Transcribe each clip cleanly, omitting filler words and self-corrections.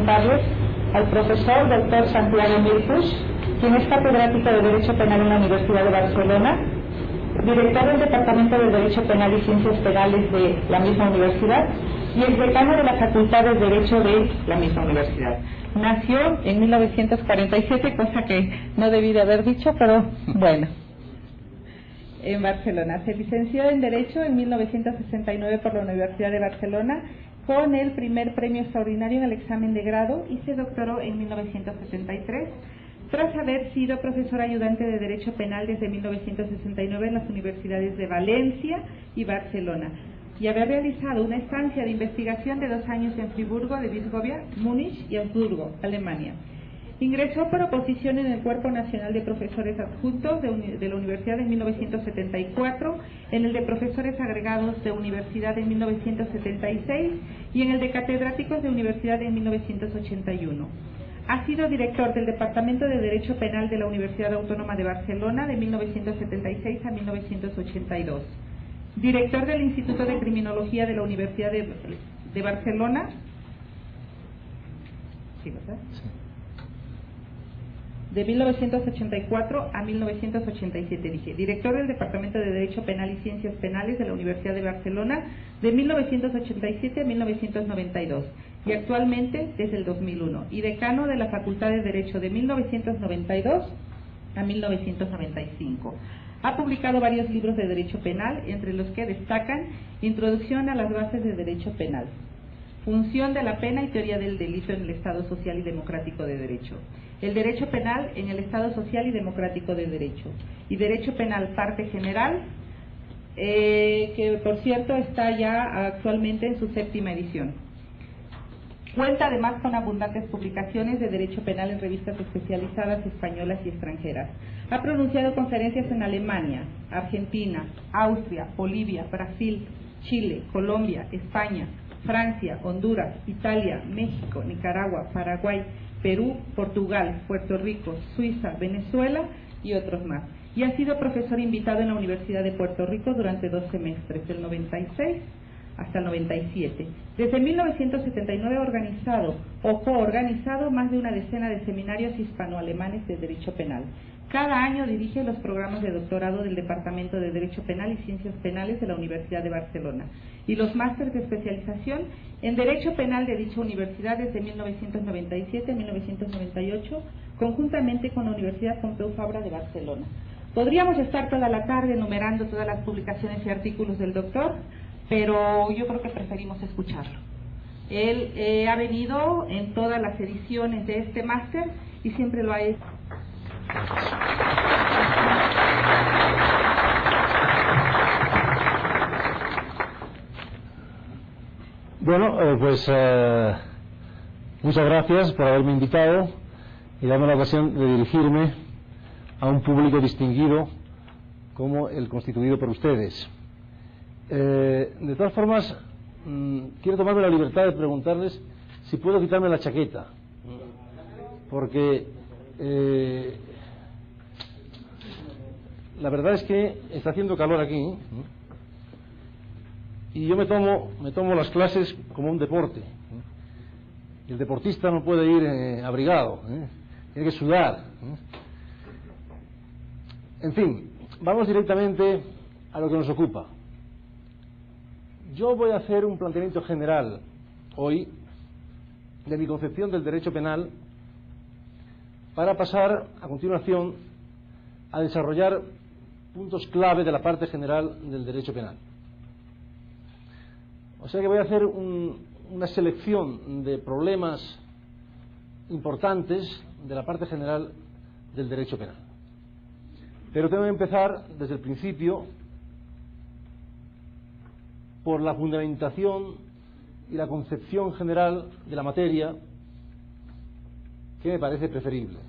presentarles al profesor Dr. Santiago Mirkus, quien es catedrático de Derecho Penal en la Universidad de Barcelona, director del Departamento de Derecho Penal y Ciencias Penales de la misma universidad y el decano de la Facultad de Derecho de la misma universidad. Nació en 1947, cosa que no debí de haber dicho, pero bueno, en Barcelona. Se licenció en Derecho en 1969 por la Universidad de Barcelona con el primer premio extraordinario en el examen de grado y se doctoró en 1973. Tras haber sido profesor ayudante de Derecho Penal desde 1969 en las universidades de Valencia y Barcelona, y haber realizado una estancia de investigación de 2 años en Friburgo de Brisgovia, Múnich y Augsburgo, Alemania. Ingresó por oposición en el Cuerpo Nacional de Profesores Adjuntos de la Universidad en 1974, en el de Profesores Agregados de Universidad en 1976 y en el de Catedráticos de Universidad en 1981. Ha sido director del Departamento de Derecho Penal de la Universidad Autónoma de Barcelona de 1976 a 1982. Director del Instituto de Criminología de la Universidad de Barcelona. ¿Sí, verdad? Sí. De 1984 a 1987, dije. Director del Departamento de Derecho Penal y Ciencias Penales de la Universidad de Barcelona de 1987 a 1992 y actualmente desde el 2001, y decano de la Facultad de Derecho de 1992 a 1995. Ha publicado varios libros de Derecho Penal, entre los que destacan Introducción a las bases de Derecho Penal, Función de la pena y teoría del delito en el Estado Social y Democrático de Derecho, El Derecho Penal en el Estado Social y Democrático de Derecho, y Derecho Penal Parte General, que por cierto está ya actualmente en su 7ª edición. Cuenta además con abundantes publicaciones de Derecho Penal en revistas especializadas españolas y extranjeras. Ha pronunciado conferencias en Alemania, Argentina, Austria, Bolivia, Brasil, Chile, Colombia, España, Francia, Honduras, Italia, México, Nicaragua, Paraguay, Perú, Portugal, Puerto Rico, Suiza, Venezuela y otros más. Y ha sido profesor invitado en la Universidad de Puerto Rico durante 2 semestres, del 96 hasta el 97. Desde 1979 ha organizado o coorganizado más de una decena de seminarios hispano-alemanes de Derecho Penal. Cada año dirige los programas de doctorado del Departamento de Derecho Penal y Ciencias Penales de la Universidad de Barcelona y los másteres de especialización en Derecho Penal de dicha universidad desde 1997 a 1998, conjuntamente con la Universidad Pompeu Fabra de Barcelona. Podríamos estar toda la tarde enumerando todas las publicaciones y artículos del doctor, pero yo creo que preferimos escucharlo. Él ha venido en todas las ediciones de este máster y siempre lo ha hecho. Bueno, muchas gracias por haberme invitado y darme la ocasión de dirigirme a un público distinguido como el constituido por ustedes. De todas formas, quiero tomarme la libertad de preguntarles si puedo quitarme la chaqueta, porque la verdad es que está haciendo calor aquí y yo me tomo las clases como un deporte. El deportista no puede ir abrigado, tiene que sudar. En fin, vamos directamente a lo que nos ocupa. Yo voy a hacer un planteamiento general hoy de mi concepción del derecho penal para pasar a continuación a desarrollar puntos clave de la parte general del derecho penal. O sea que voy a hacer una selección de problemas importantes de la parte general del derecho penal. Pero tengo que empezar desde el principio por la fundamentación y la concepción general de la materia, que me parece preferible.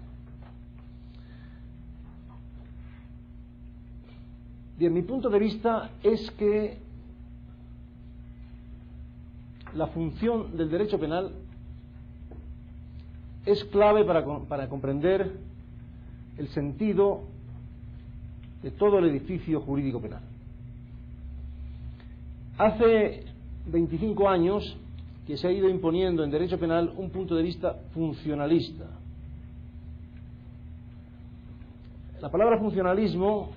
Bien, mi punto de vista es que la función del derecho penal es clave para comprender el sentido de todo el edificio jurídico penal. Hace 25 años que se ha ido imponiendo en derecho penal un punto de vista funcionalista. La palabra funcionalismo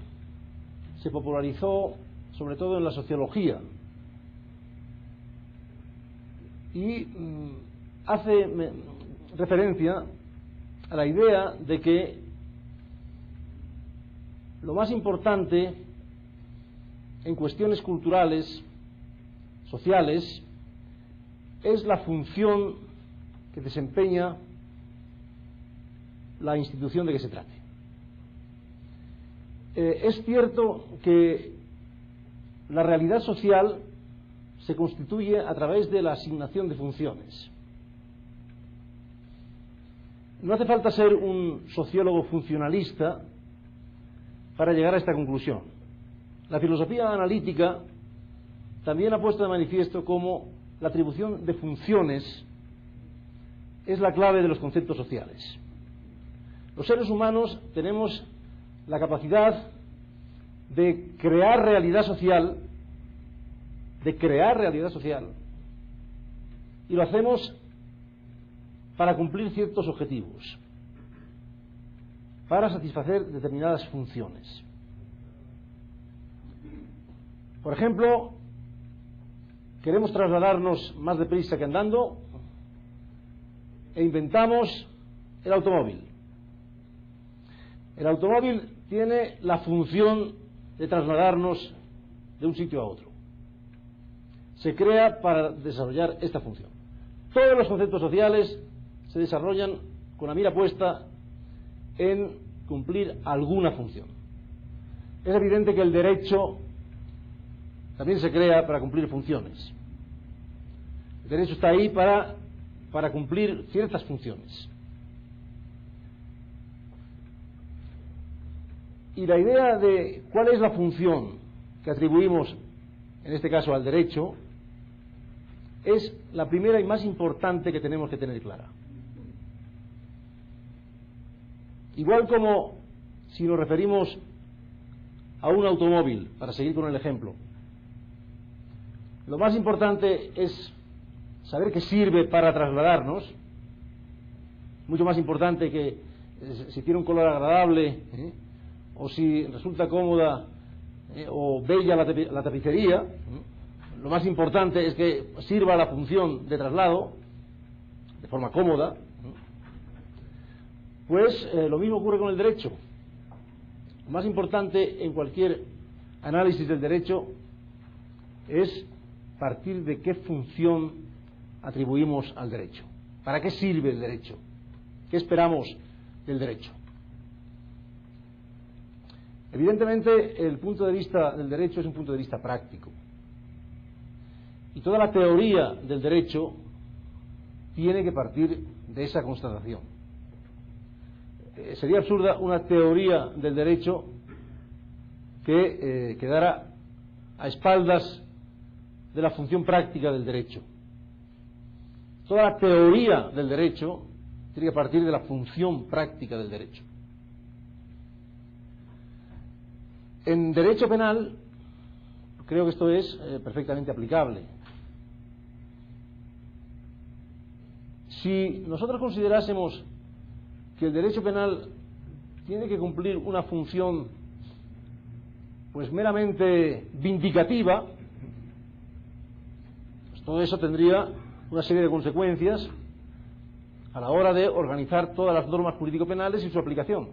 se popularizó sobre todo en la sociología y hace referencia a la idea de que lo más importante en cuestiones culturales, sociales, es la función que desempeña la institución de que se trate. Es cierto que la realidad social se constituye a través de la asignación de funciones. No hace falta ser un sociólogo funcionalista para llegar a esta conclusión. La filosofía analítica también ha puesto de manifiesto cómo la atribución de funciones es la clave de los conceptos sociales. Los seres humanos tenemos la capacidad de crear realidad social, y lo hacemos para cumplir ciertos objetivos, para satisfacer determinadas funciones. Por ejemplo, queremos trasladarnos más deprisa que andando e inventamos el automóvil. El automóvil tiene la función de trasladarnos de un sitio a otro. Se crea para desarrollar esta función. Todos los conceptos sociales se desarrollan con la mira puesta en cumplir alguna función. Es evidente que el derecho también se crea para cumplir funciones. El derecho está ahí para cumplir ciertas funciones. Y la idea de cuál es la función que atribuimos, en este caso al derecho, es la primera y más importante que tenemos que tener clara. Igual como si nos referimos a un automóvil, para seguir con el ejemplo, lo más importante es saber que sirve para trasladarnos, mucho más importante que si tiene un color agradable, o si resulta cómoda o bella la tapicería. Lo más importante es que sirva a la función de traslado de forma cómoda. Pues lo mismo ocurre con el derecho. Lo más importante en cualquier análisis del derecho es partir de qué función atribuimos al derecho. ¿Para qué sirve el derecho? ¿Qué esperamos del derecho? Evidentemente, el punto de vista del derecho es un punto de vista práctico. Y toda la teoría del derecho tiene que partir de esa constatación. Sería absurda una teoría del derecho que quedara a espaldas de la función práctica del derecho. Toda la teoría del derecho tiene que partir de la función práctica del derecho. En derecho penal, creo que esto es perfectamente aplicable. Si nosotros considerásemos que el derecho penal tiene que cumplir una función pues meramente vindicativa, pues todo eso tendría una serie de consecuencias a la hora de organizar todas las normas jurídico-penales y su aplicación.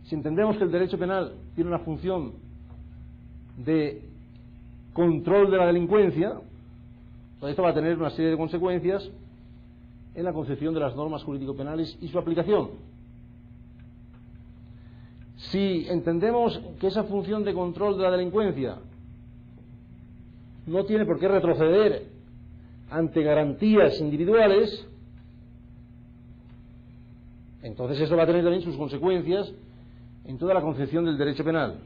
Si entendemos que el derecho penal tiene una función de control de la delincuencia, pues esto va a tener una serie de consecuencias en la concepción de las normas jurídico-penales y su aplicación. Si entendemos que esa función de control de la delincuencia no tiene por qué retroceder ante garantías individuales, entonces eso va a tener también sus consecuencias en toda la concepción del derecho penal.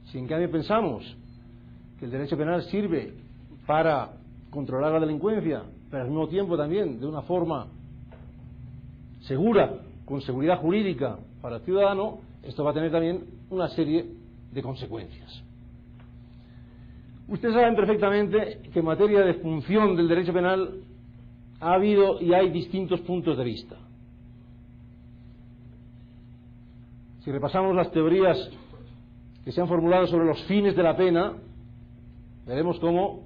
Si en cambio pensamos que el derecho penal sirve para controlar la delincuencia, pero al mismo tiempo también de una forma segura, con seguridad jurídica para el ciudadano, esto va a tener también una serie de consecuencias. Ustedes saben perfectamente que en materia de función del derecho penal ha habido y hay distintos puntos de vista. Si repasamos las teorías que se han formulado sobre los fines de la pena, veremos cómo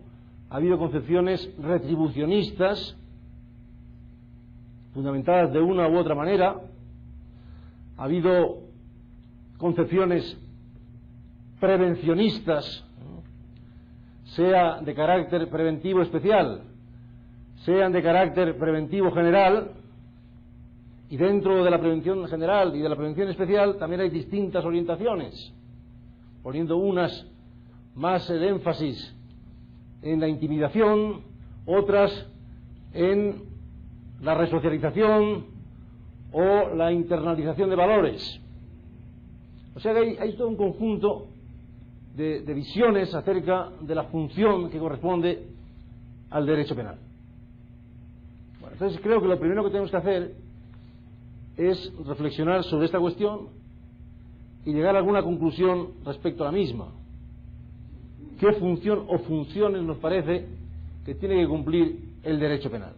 ha habido concepciones retribucionistas, fundamentadas de una u otra manera, ha habido concepciones prevencionistas, sea de carácter preventivo especial, sean de carácter preventivo general, y dentro de la prevención general y de la prevención especial también hay distintas orientaciones, poniendo unas más el énfasis en la intimidación, otras en la resocialización o la internalización de valores. O sea que hay todo un conjunto de visiones acerca de la función que corresponde al derecho penal. Bueno, entonces creo que lo primero que tenemos que hacer es reflexionar sobre esta cuestión y llegar a alguna conclusión respecto a la misma. ¿Qué función o funciones nos parece que tiene que cumplir el derecho penal?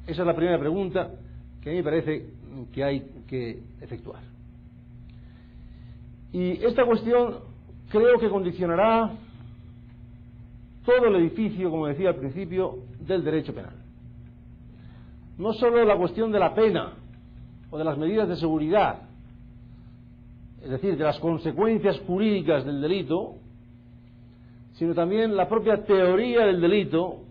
Esa es la primera pregunta que a mí me parece que hay que efectuar. Y esta cuestión creo que condicionará todo el edificio, como decía al principio, del derecho penal. No solo la cuestión de la pena o de las medidas de seguridad, es decir, de las consecuencias jurídicas del delito, sino también la propia teoría del delito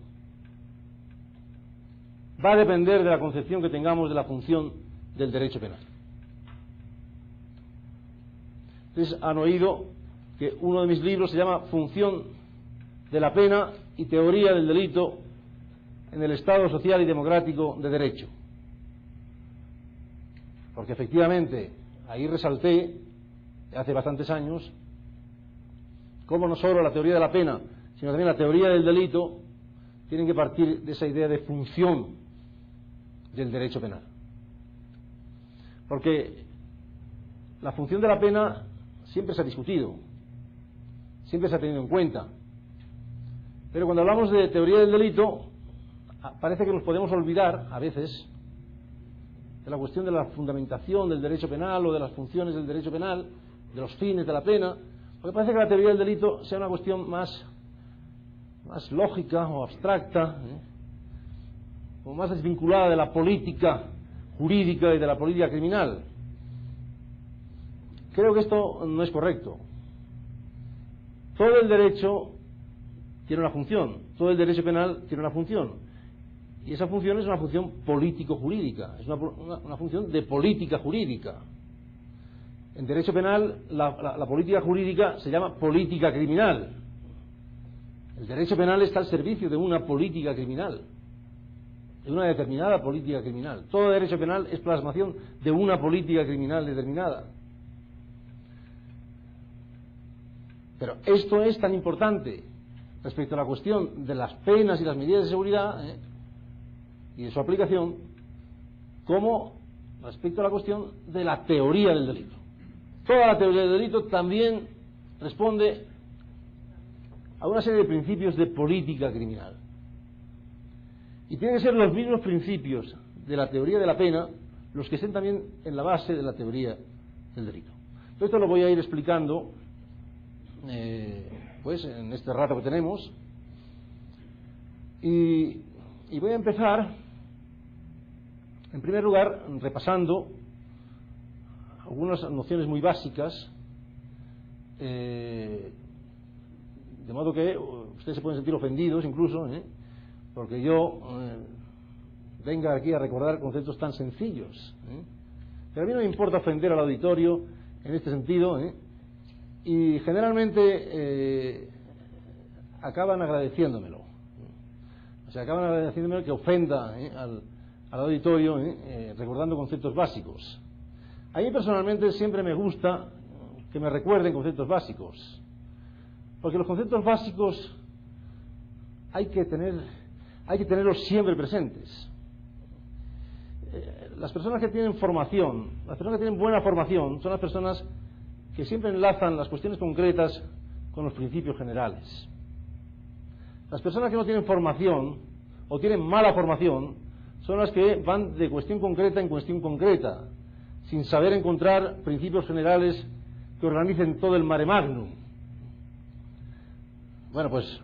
va a depender de la concepción que tengamos de la función del derecho penal. Ustedes han oído que uno de mis libros se llama Función de la pena y teoría del delito en el Estado social y democrático de derecho. Porque efectivamente ahí resalté, hace bastantes años, cómo no solo la teoría de la pena, sino también la teoría del delito tienen que partir de esa idea de función del derecho penal. Porque la función de la pena siempre se ha discutido, siempre se ha tenido en cuenta, pero cuando hablamos de teoría del delito parece que nos podemos olvidar a veces de la cuestión de la fundamentación del derecho penal o de las funciones del derecho penal, de los fines de la pena, porque parece que la teoría del delito sea una cuestión más lógica o abstracta, o más desvinculada de la política jurídica y de la política criminal. Creo que esto no es correcto. Todo el derecho tiene una función, todo el derecho penal tiene una función, y esa función es una función político-jurídica, es una función de política jurídica. En derecho penal la política jurídica se llama política criminal. El derecho penal está al servicio de una política criminal, de una determinada política criminal. Todo derecho penal es plasmación de una política criminal determinada. Pero esto es tan importante respecto a la cuestión de las penas y las medidas de seguridad y de su aplicación, como respecto a la cuestión de la teoría del delito. Toda la teoría del delito también responde a una serie de principios de política criminal. Y tienen que ser los mismos principios de la teoría de la pena los que estén también en la base de la teoría del delito. Todo esto lo voy a ir explicando pues en este rato que tenemos, y voy a empezar en primer lugar repasando algunas nociones muy básicas, de modo que ustedes se pueden sentir ofendidos incluso, porque yo venga aquí a recordar conceptos tan sencillos, pero a mí no me importa ofender al auditorio en este sentido, y generalmente acaban agradeciéndomelo. O sea, acaban agradeciéndomelo que ofenda al auditorio, recordando conceptos básicos. A mí personalmente siempre me gusta que me recuerden conceptos básicos, porque los conceptos básicos hay que tenerlos siempre presentes. Las personas que tienen formación, las personas que tienen buena formación, son las personas que siempre enlazan las cuestiones concretas con los principios generales. Las personas que no tienen formación o tienen mala formación son las que van de cuestión concreta en cuestión concreta, sin saber encontrar principios generales que organicen todo el mare magnum. Bueno, pues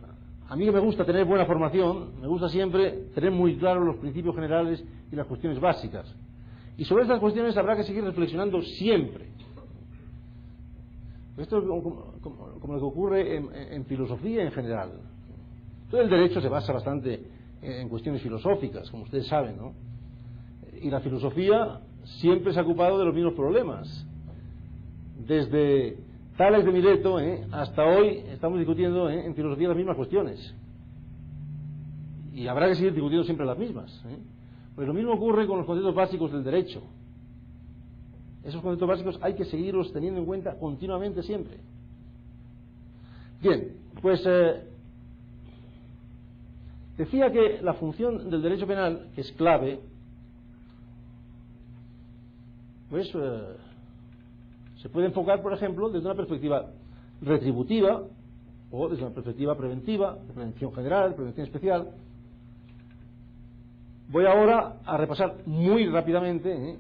a mí que me gusta tener buena formación, me gusta siempre tener muy claros los principios generales y las cuestiones básicas. Y sobre estas cuestiones habrá que seguir reflexionando siempre. Esto es como lo que ocurre en filosofía en general. Todo el derecho se basa bastante en cuestiones filosóficas, como ustedes saben, ¿no? Y la filosofía siempre se ha ocupado de los mismos problemas. Desde Tales de Mileto hasta hoy estamos discutiendo en filosofía las mismas cuestiones. Y habrá que seguir discutiendo siempre las mismas. Pues lo mismo ocurre con los conceptos básicos del derecho. Esos conceptos básicos hay que seguirlos teniendo en cuenta continuamente siempre. Bien, pues decía que la función del derecho penal, que es clave, pues se puede enfocar, por ejemplo, desde una perspectiva retributiva o desde una perspectiva preventiva, de prevención general, de prevención especial. Voy ahora a repasar muy rápidamente,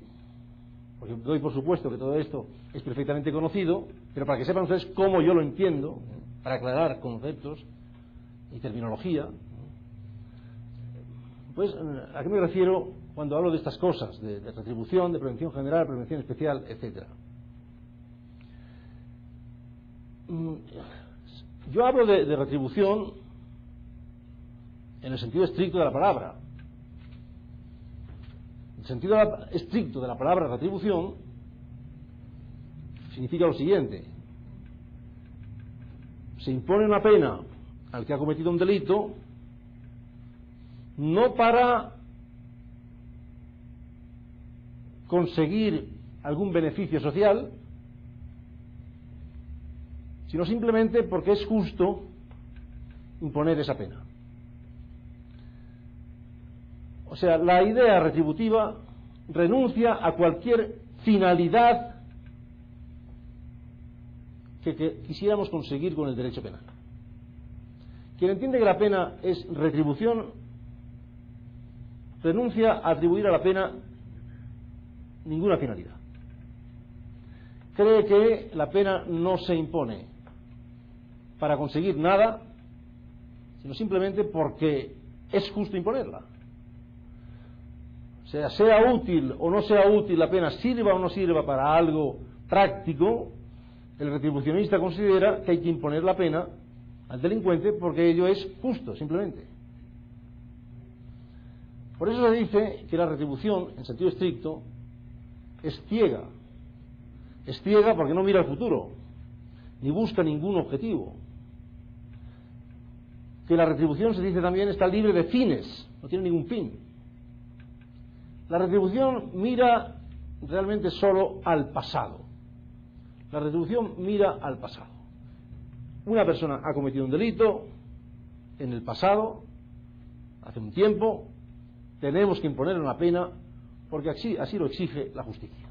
porque doy por supuesto que todo esto es perfectamente conocido, pero para que sepan ustedes cómo yo lo entiendo, para aclarar conceptos y terminología, pues ¿a qué me refiero cuando hablo de estas cosas, de retribución, de prevención general, prevención especial, etcétera? Yo hablo de retribución en el sentido estricto de la palabra. El sentido estricto de la palabra retribución significa lo siguiente: se impone una pena al que ha cometido un delito no para conseguir algún beneficio social, sino simplemente porque es justo imponer esa pena. O sea, la idea retributiva renuncia a cualquier finalidad que quisiéramos conseguir con el derecho penal. Quien entiende que la pena es retribución renuncia a atribuir a la pena ninguna finalidad. Cree que la pena no se impone para conseguir nada, sino simplemente porque es justo imponerla. O sea, sea útil o no sea útil la pena, sirva o no sirva para algo práctico, el retribucionista considera que hay que imponer la pena al delincuente porque ello es justo, simplemente. Por eso se dice que la retribución, en sentido estricto, es ciega. Es ciega porque no mira al futuro, ni busca ningún objetivo. Que la retribución, se dice también, está libre de fines, no tiene ningún fin. La retribución mira realmente solo al pasado. La retribución mira al pasado. Una persona ha cometido un delito en el pasado, hace un tiempo, tenemos que imponerle una pena porque así lo exige la justicia.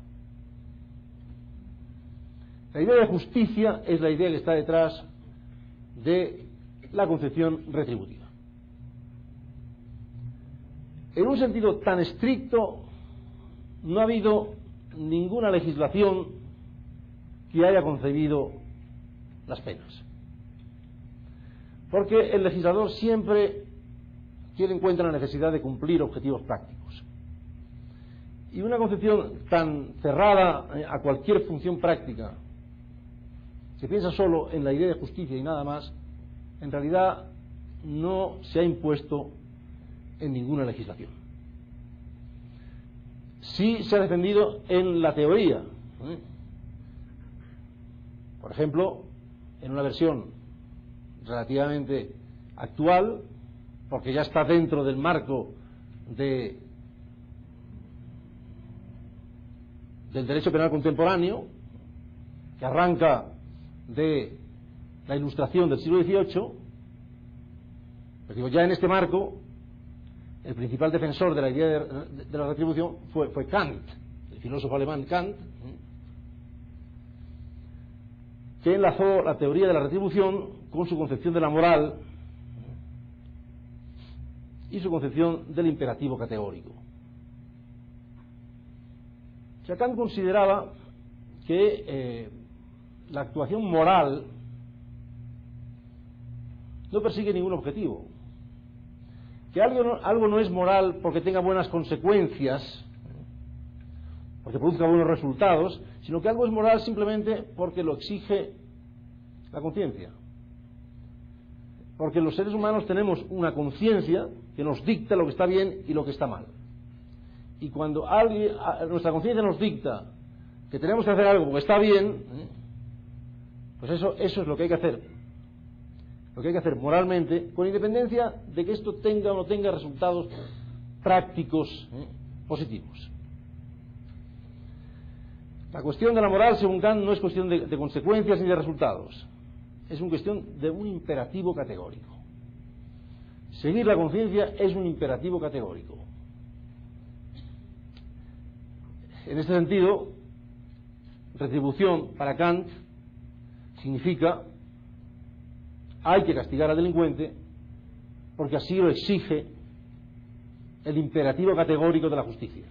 La idea de justicia es la idea que está detrás de la concepción retributiva. En un sentido tan estricto, no ha habido ninguna legislación que haya concebido las penas. Porque el legislador siempre tiene en cuenta la necesidad de cumplir objetivos prácticos. Y una concepción tan cerrada a cualquier función práctica, que piensa solo en la idea de justicia y nada más, en realidad no se ha impuesto en ninguna legislación. Sí se ha defendido en la teoría. Por ejemplo, en una versión relativamente actual, porque ya está dentro del marco del derecho penal contemporáneo, que arranca de la Ilustración del siglo XVIII, pues digo, ya en este marco, el principal defensor de la idea de la retribución fue Kant, el filósofo alemán Kant, que enlazó la teoría de la retribución con su concepción de la moral, y su concepción del imperativo categórico. Kant consideraba que la actuación moral no persigue ningún objetivo, que algo no es moral porque tenga buenas consecuencias, porque produzca buenos resultados, sino que algo es moral simplemente porque lo exige la conciencia. Porque los seres humanos tenemos una conciencia que nos dicta lo que está bien y lo que está mal. Y cuando nuestra conciencia nos dicta que tenemos que hacer algo porque está bien, pues eso es lo que hay que hacer. Lo que hay que hacer moralmente, con independencia de que esto tenga o no tenga resultados prácticos positivos. La cuestión de la moral, según Kant, no es cuestión de consecuencias ni de resultados. Es una cuestión de un imperativo categórico. Seguir la conciencia es un imperativo categórico. En este sentido, retribución para Kant significa hay que castigar al delincuente porque así lo exige el imperativo categórico de la justicia.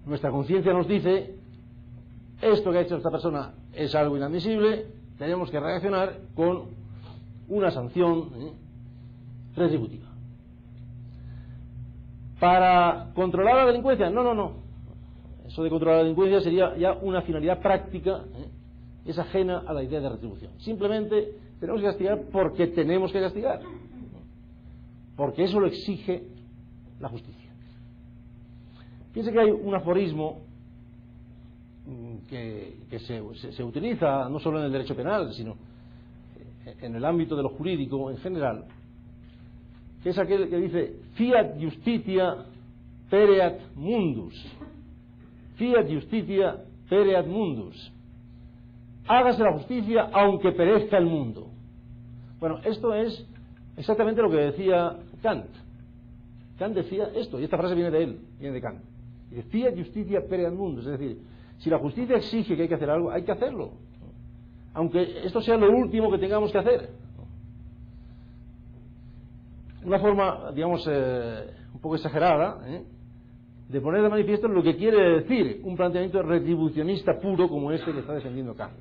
Nuestra conciencia nos dice esto que ha hecho esta persona es algo inadmisible, tenemos que reaccionar con una sanción retributiva. Para controlar la delincuencia, no. Eso de controlar la delincuencia sería ya una finalidad práctica, es ajena a la idea de retribución. Simplemente tenemos que castigar porque tenemos que castigar, porque eso lo exige la justicia. Piense que hay un aforismo que se utiliza no solo en el derecho penal, sino en el ámbito de lo jurídico en general, que es aquel que dice fiat justitia pereat mundus. Fiat justitia pereat mundus. Hágase la justicia aunque perezca el mundo. Bueno, esto es exactamente lo que decía Kant. Kant decía esto, y esta frase viene de él, viene de Kant. Dice, fiat justitia pereat mundus, es decir, si la justicia exige que hay que hacer algo, hay que hacerlo, aunque esto sea lo último que tengamos que hacer. Una forma, digamos, un poco exagerada, de poner de manifiesto lo que quiere decir un planteamiento retribucionista puro como este que está defendiendo Kant.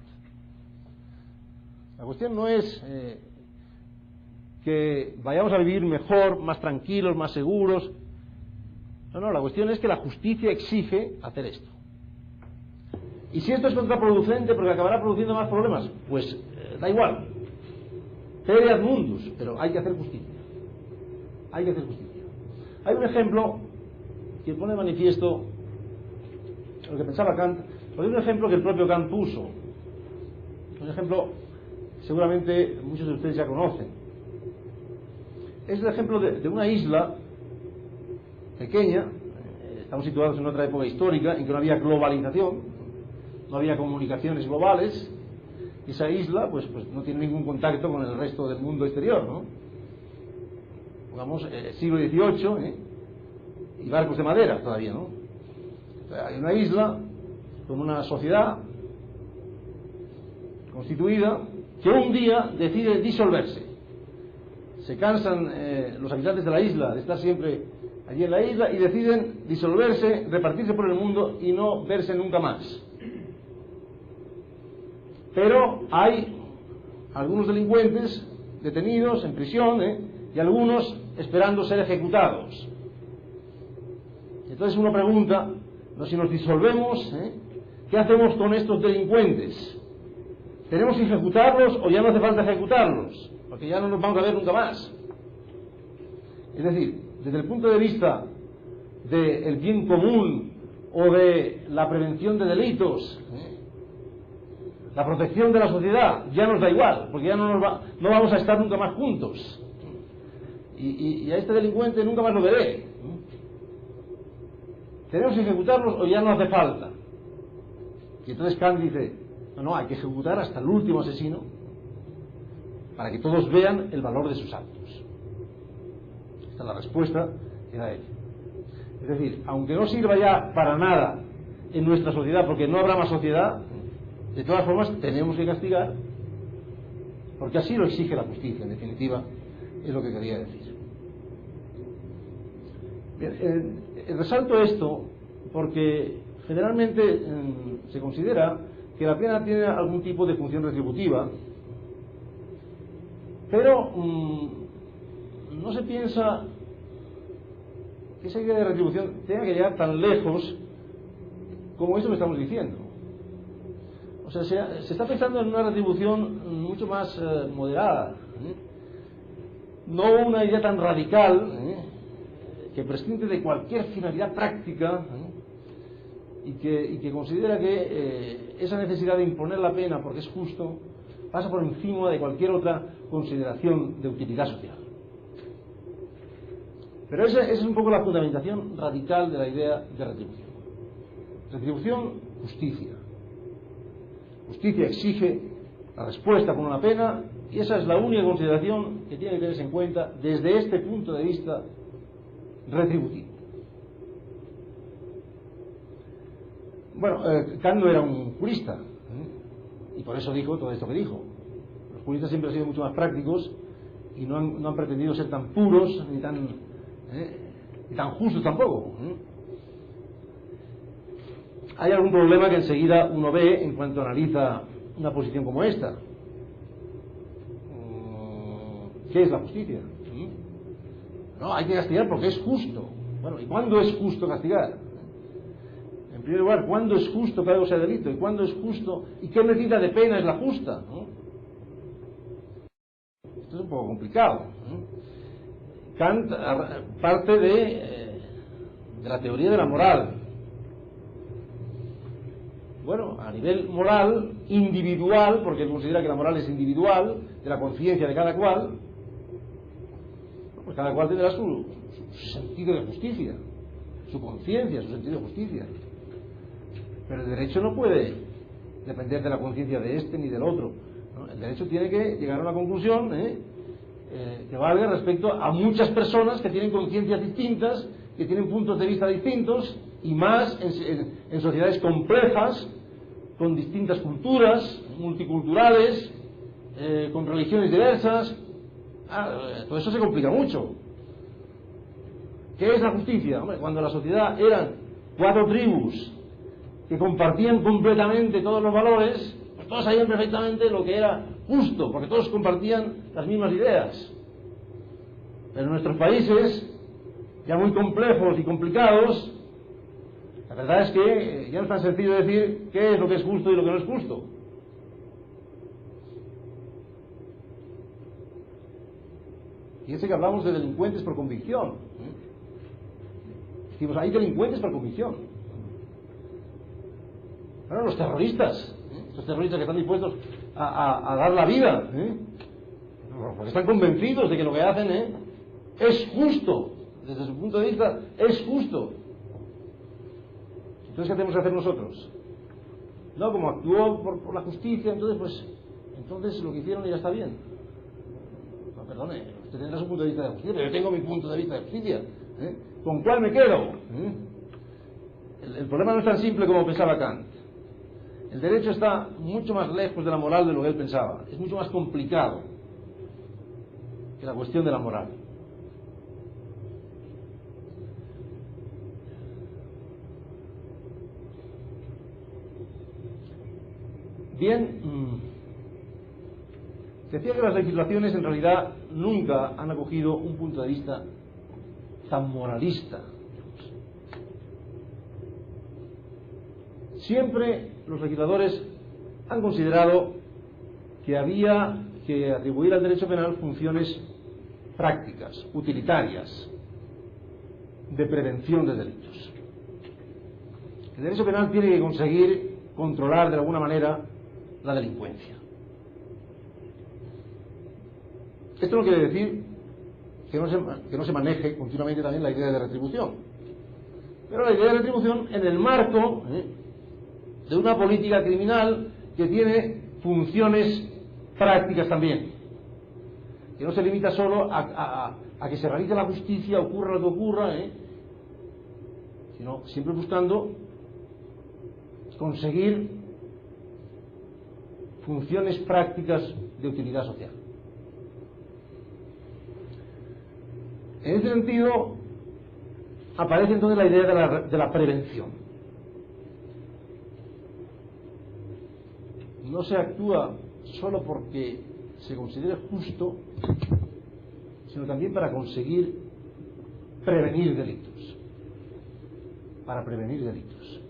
La cuestión no es que vayamos a vivir mejor, más tranquilos, más seguros. No, la cuestión es que la justicia exige hacer esto. Y si esto es contraproducente porque acabará produciendo más problemas, pues da igual. Pereat mundus, pero hay que hacer justicia. Hay que hacer justicia. Hay un ejemplo que pone de manifiesto lo que pensaba Kant, porque es un ejemplo que el propio Kant puso. Un ejemplo seguramente muchos de ustedes ya conocen. Es el ejemplo de una isla pequeña. Estamos situados en otra época histórica en que no había globalización, no había comunicaciones globales. Esa isla pues no tiene ningún contacto con el resto del mundo exterior, ¿no? Pongamos siglo XVIII, y barcos de madera todavía, ¿no? O sea, hay una isla con una sociedad constituida que un día decide disolverse. Se cansan los habitantes de la isla de estar siempre allí en la isla y deciden disolverse, repartirse por el mundo y no verse nunca más. Pero hay algunos delincuentes detenidos en prisión, y algunos esperando ser ejecutados. Entonces uno pregunta, si nos disolvemos, ¿qué hacemos con estos delincuentes? ¿Tenemos que ejecutarlos o ya no hace falta ejecutarlos? Porque ya no nos vamos a ver nunca más. Es decir, desde el punto de vista del bien común o de la prevención de delitos, la protección de la sociedad, ya nos da igual, porque ya no vamos a estar nunca más juntos. Y a este delincuente nunca más lo veré. ¿Tenemos que ejecutarlos o ya no hace falta? Y entonces Kant dice, no, hay que ejecutar hasta el último asesino para que todos vean el valor de sus actos. Esta es la respuesta que da él. Es decir, aunque no sirva ya para nada en nuestra sociedad, porque no habrá más sociedad, de todas formas tenemos que castigar, porque así lo exige la justicia, en definitiva, es lo que quería decir. Resalto esto porque generalmente se considera que la pena tiene algún tipo de función retributiva, pero no se piensa que esa idea de retribución tenga que llegar tan lejos como eso que estamos diciendo. O sea, se está pensando en una retribución mucho más moderada, no una idea tan radical, que prescinde de cualquier finalidad práctica, y que considera que esa necesidad de imponer la pena porque es justo pasa por encima de cualquier otra consideración de utilidad social. Pero esa es un poco la fundamentación radical de la idea de retribución. Retribución, justicia. Justicia exige la respuesta con una pena, y esa es la única consideración que tiene que tenerse en cuenta desde este punto de vista retributivo. Bueno, Kant no era un jurista, y por eso dijo todo esto que dijo. Los juristas siempre han sido mucho más prácticos y no han pretendido ser tan puros ni tan justos tampoco. Hay algún problema que enseguida uno ve en cuanto analiza una posición como esta. ¿Qué es la justicia? No, hay que castigar porque es justo. Bueno, ¿y cuándo es justo castigar? En primer lugar, ¿cuándo es justo que algo sea delito? ¿Y cuándo es justo? ¿Y qué medida de pena es la justa? Esto es un poco complicado. Kant parte de la teoría de la moral. Bueno, a nivel moral, individual, porque él considera que la moral es individual, de la conciencia de cada cual, pues cada cual tendrá su sentido de justicia, su conciencia, su sentido de justicia. Pero el derecho no puede depender de la conciencia de este ni del otro, ¿no? El derecho tiene que llegar a una conclusión que valga respecto a muchas personas que tienen conciencias distintas, que tienen puntos de vista distintos, y más en sociedades complejas, con distintas culturas, multiculturales, con religiones diversas. Todo eso se complica mucho. ¿Qué es la justicia? Hombre, cuando la sociedad eran 4 tribus que compartían completamente todos los valores, pues todos sabían perfectamente lo que era justo, porque todos compartían las mismas ideas. Pero en nuestros países, ya muy complejos y complicados, la verdad es que ya no es tan sencillo decir qué es lo que es justo y lo que no es justo. Fíjense que hablamos de delincuentes por convicción. Decimos, hay delincuentes por convicción. Bueno, los terroristas, estos terroristas que están dispuestos a dar la vida, porque están convencidos de que lo que hacen es justo, desde su punto de vista es justo. Entonces, ¿qué tenemos que hacer nosotros? No, como actuó por la justicia, entonces lo que hicieron ya está bien. No, perdone, usted tendrá su punto de vista de justicia, pero yo tengo mi punto de vista de justicia. ¿Con cuál me quedo? El problema no es tan simple como pensaba Kant. El derecho está mucho más lejos de la moral de lo que él pensaba. Es mucho más complicado que la cuestión de la moral. Bien, decía que las legislaciones en realidad nunca han acogido un punto de vista tan moralista. Siempre los legisladores han considerado que había que atribuir al derecho penal funciones prácticas, utilitarias, de prevención de delitos. El derecho penal tiene que conseguir controlar de alguna manera la delincuencia. Esto no quiere decir que no se maneje continuamente también la idea de retribución, pero la idea de retribución en el marco de una política criminal que tiene funciones prácticas también, que no se limita solo a que se realice la justicia, ocurra lo que ocurra, sino siempre buscando conseguir funciones prácticas de utilidad social. En ese sentido, aparece entonces la idea de la prevención. No se actúa solo porque se considere justo, sino también para conseguir prevenir delitos. Para prevenir delitos.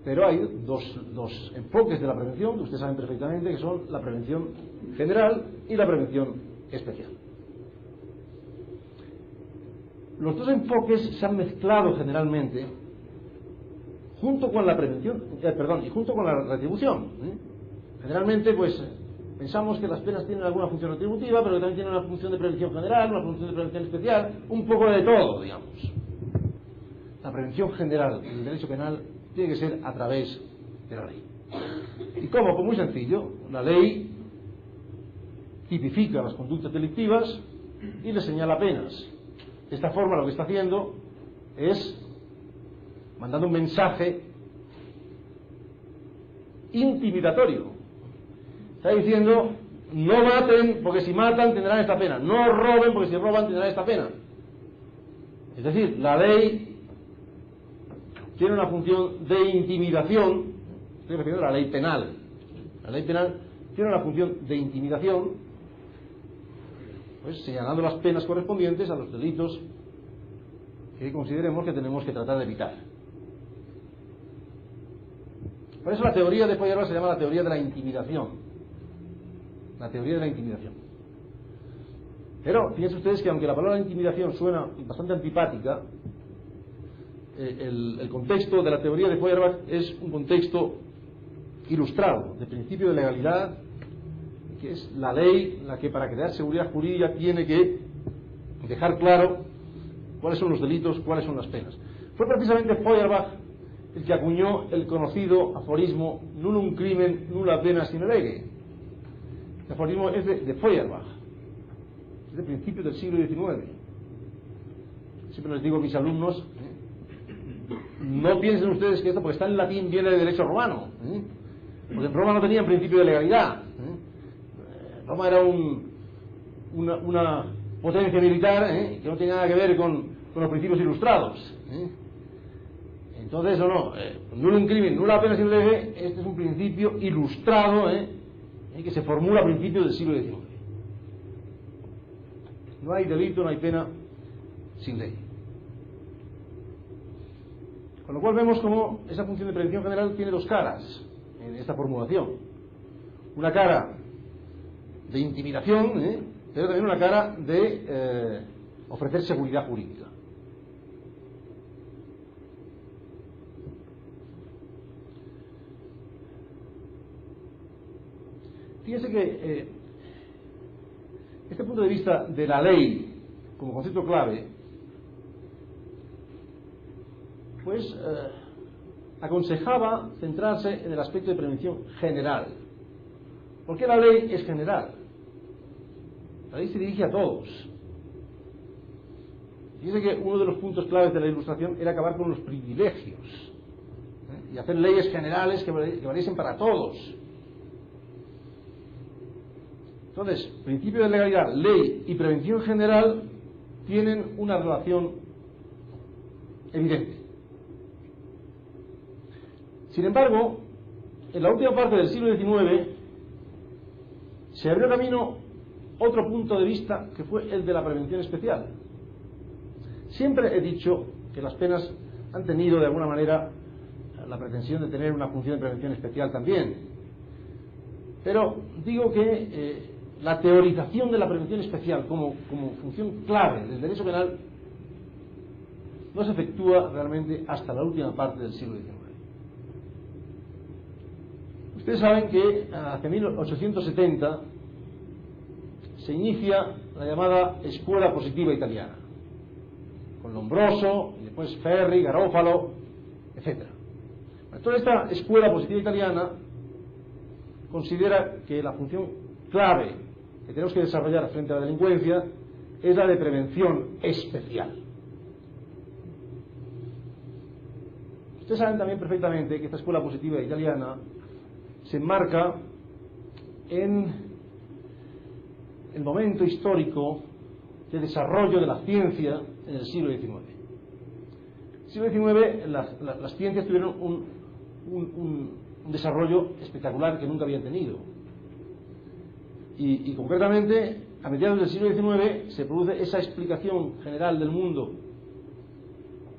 Pero hay dos enfoques de la prevención que ustedes saben perfectamente, que son la prevención general y la prevención especial. Los dos enfoques se han mezclado generalmente junto con la prevención, y junto con la retribución. Generalmente, pues, pensamos que las penas tienen alguna función retributiva, pero que también tienen una función de prevención general, una función de prevención especial, un poco de todo, digamos. La prevención general del derecho penal tiene que ser a través de la ley. ¿Y cómo? Pues muy sencillo. La ley tipifica las conductas delictivas y le señala penas. De esta forma lo que está haciendo es mandando un mensaje intimidatorio. Está diciendo: no maten, porque si matan tendrán esta pena. No roben, porque si roban tendrán esta pena. Es decir, la ley tiene una función de intimidación. Estoy refiriendo a la ley penal. La ley penal tiene una función de intimidación, pues señalando las penas correspondientes a los delitos que consideremos que tenemos que tratar de evitar. Por eso la teoría de Feuerbach se llama la teoría de la intimidación. La teoría de la intimidación. Pero fíjense ustedes que aunque la palabra intimidación suena bastante antipática, el contexto de la teoría de Feuerbach es un contexto ilustrado, de principio de legalidad, que es la ley la que, para crear seguridad jurídica, tiene que dejar claro cuáles son los delitos, cuáles son las penas. Fue precisamente Feuerbach el que acuñó el conocido aforismo nullum crimen, nulla pena sine lege. El aforismo es de Feuerbach, es de principios del siglo XIX. Siempre les digo a mis alumnos, no piensen ustedes que esto, porque está en latín, viene de derecho romano, porque en Roma no tenían principio de legalidad. Roma era una potencia militar que no tenía nada que ver con los principios ilustrados. Entonces, nullum crimen, nulla pena sine lege, este es un principio ilustrado que se formula a principios del siglo XIX. No hay delito, no hay pena sin ley. Con lo cual vemos cómo esa función de prevención general tiene dos caras en esta formulación. Una cara de intimidación, pero también una cara de ofrecer seguridad jurídica. Fíjense que este punto de vista de la ley como concepto clave, pues aconsejaba centrarse en el aspecto de prevención general. ¿Por qué la ley es general? La ley se dirige a todos. Fíjense que uno de los puntos claves de la Ilustración era acabar con los privilegios y hacer leyes generales que valiesen para todos. Entonces, principio de legalidad, ley y prevención general tienen una relación evidente. Sin embargo, en la última parte del siglo XIX se abrió camino otro punto de vista, que fue el de la prevención especial. Siempre he dicho que las penas han tenido de alguna manera la pretensión de tener una función de prevención especial también, pero digo que la teorización de la prevención especial como función clave del derecho penal no se efectúa realmente hasta la última parte del siglo XIX. Ustedes saben que hacia 1870 se inicia la llamada Escuela Positiva Italiana, con Lombroso, y después Ferri, Garofalo, etc. Toda esta Escuela Positiva Italiana considera que la función clave que tenemos que desarrollar frente a la delincuencia es la de prevención especial. Ustedes saben también perfectamente que esta Escuela Positiva Italiana se enmarca en el momento histórico de desarrollo de la ciencia en el siglo XIX. En el siglo XIX las ciencias tuvieron un desarrollo espectacular que nunca habían tenido. Y concretamente, a mediados del siglo XIX se produce esa explicación general del mundo